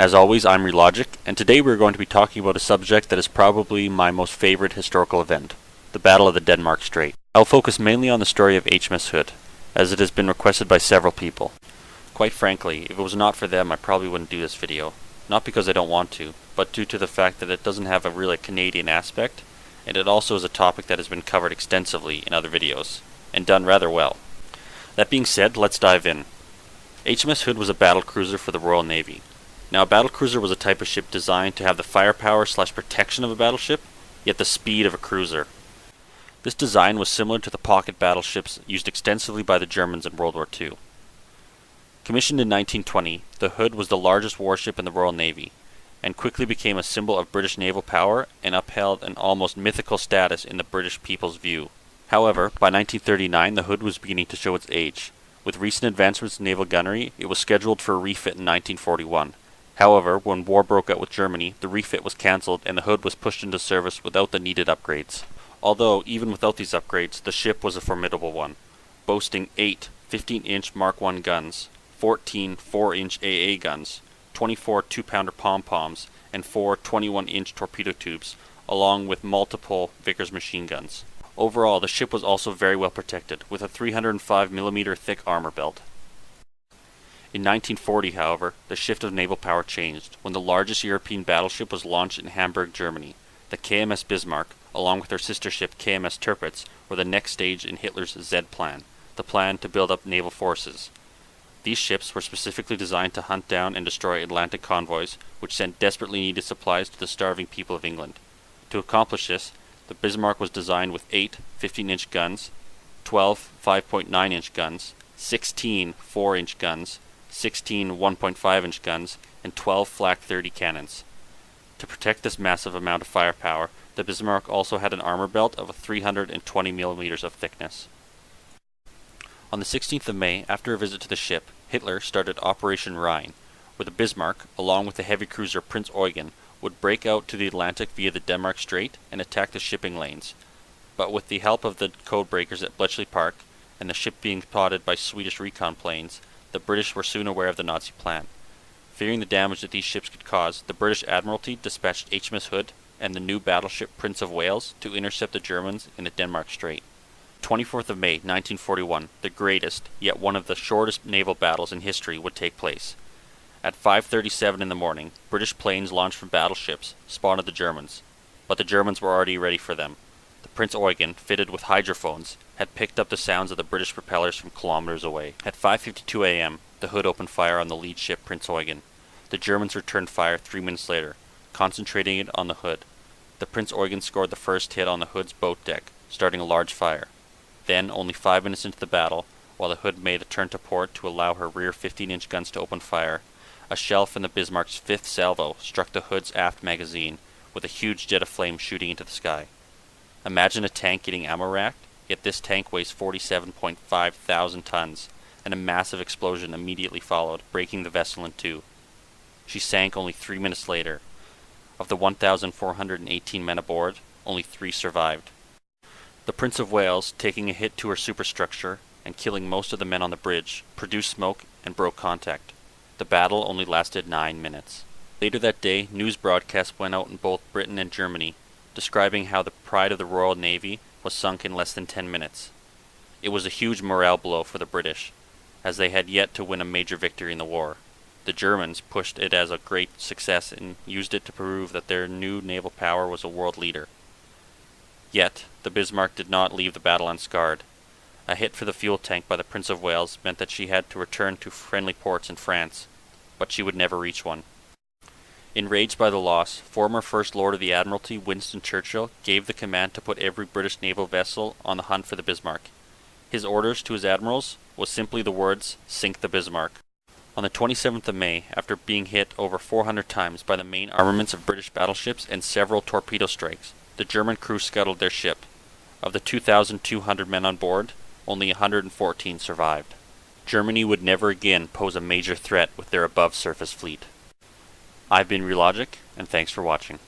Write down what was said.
As always, I'm Relogic, and today we're going to be talking about a subject that is probably my most favorite historical event, the Battle of the Denmark Strait. I'll focus mainly on the story of HMS Hood, as it has been requested by several people. Quite frankly, if it was not for them, I probably wouldn't do this video. Not because I don't want to, but due to the fact that it doesn't have a really Canadian aspect, and it also is a topic that has been covered extensively in other videos, and done rather well. That being said, let's dive in. HMS Hood was a battle cruiser for the Royal Navy. Now, a battlecruiser was a type of ship designed to have the firepower/protection of a battleship, yet the speed of a cruiser. This design was similar to the pocket battleships used extensively by the Germans in World War II. Commissioned in 1920, the Hood was the largest warship in the Royal Navy, and quickly became a symbol of British naval power and upheld an almost mythical status in the British people's view. However, by 1939, the Hood was beginning to show its age. With recent advancements in naval gunnery, it was scheduled for a refit in 1941. However, when war broke out with Germany, the refit was cancelled and the Hood was pushed into service without the needed upgrades. Although, even without these upgrades, the ship was a formidable one, boasting 8 15-inch Mark I guns, 14 4-inch AA guns, 24 2-pounder pom-poms, and 4 21-inch torpedo tubes, along with multiple Vickers machine guns. Overall, the ship was also very well protected, with a 305mm thick armor belt. In 1940, however, the shift of naval power changed when the largest European battleship was launched in Hamburg, Germany. The KMS Bismarck, along with her sister ship KMS Tirpitz, were the next stage in Hitler's Z plan, the plan to build up naval forces. These ships were specifically designed to hunt down and destroy Atlantic convoys, which sent desperately needed supplies to the starving people of England. To accomplish this, the Bismarck was designed with 8 15-inch guns, 12 5.9-inch guns, 16 4-inch guns, 16 1.5-inch guns, and 12 Flak 30 cannons. To protect this massive amount of firepower, the Bismarck also had an armor belt of 320mm of thickness. On the 16th of May, after a visit to the ship, Hitler started Operation Rhine, where the Bismarck, along with the heavy cruiser Prince Eugen, would break out to the Atlantic via the Denmark Strait and attack the shipping lanes. But with the help of the codebreakers at Bletchley Park, and the ship being spotted by Swedish recon planes, the British were soon aware of the Nazi plan. Fearing the damage that these ships could cause, the British Admiralty dispatched HMS Hood and the new battleship Prince of Wales to intercept the Germans in the Denmark Strait. 24th of May, 1941, the greatest, yet one of the shortest naval battles in history would take place. At 5:37 in the morning, British planes launched from battleships spotted the Germans, but the Germans were already ready for them. The Prince Eugen, fitted with hydrophones, had picked up the sounds of the British propellers from kilometers away. At 5:52 a.m., the Hood opened fire on the lead ship Prince Eugen. The Germans returned fire 3 minutes later, concentrating it on the Hood. The Prince Eugen scored the first hit on the Hood's boat deck, starting a large fire. Then, only 5 minutes into the battle, while the Hood made a turn to port to allow her rear 15-inch guns to open fire, a shell from the Bismarck's fifth salvo struck the Hood's aft magazine, with a huge jet of flame shooting into the sky. Imagine a tank getting ammo racked, yet this tank weighs 47.5 thousand tons, and a massive explosion immediately followed, breaking the vessel in two. She sank only 3 minutes later. Of the 1,418 men aboard, only 3 survived. The Prince of Wales, taking a hit to her superstructure and killing most of the men on the bridge, produced smoke and broke contact. The battle only lasted 9 minutes. Later that day, news broadcasts went out in both Britain and Germany, describing how the pride of the Royal Navy was sunk in less than 10 minutes. It was a huge morale blow for the British, as they had yet to win a major victory in the war. The Germans pushed it as a great success and used it to prove that their new naval power was a world leader. Yet, the Bismarck did not leave the battle unscarred. A hit for the fuel tank by the Prince of Wales meant that she had to return to friendly ports in France, but she would never reach one. Enraged by the loss, former First Lord of the Admiralty Winston Churchill gave the command to put every British naval vessel on the hunt for the Bismarck. His orders to his admirals was simply the words, "Sink the Bismarck." On the 27th of May, after being hit over 400 times by the main armaments of British battleships and several torpedo strikes, the German crew scuttled their ship. Of the 2,200 men on board, only 114 survived. Germany would never again pose a major threat with their above-surface fleet. I've been Relogic, and thanks for watching.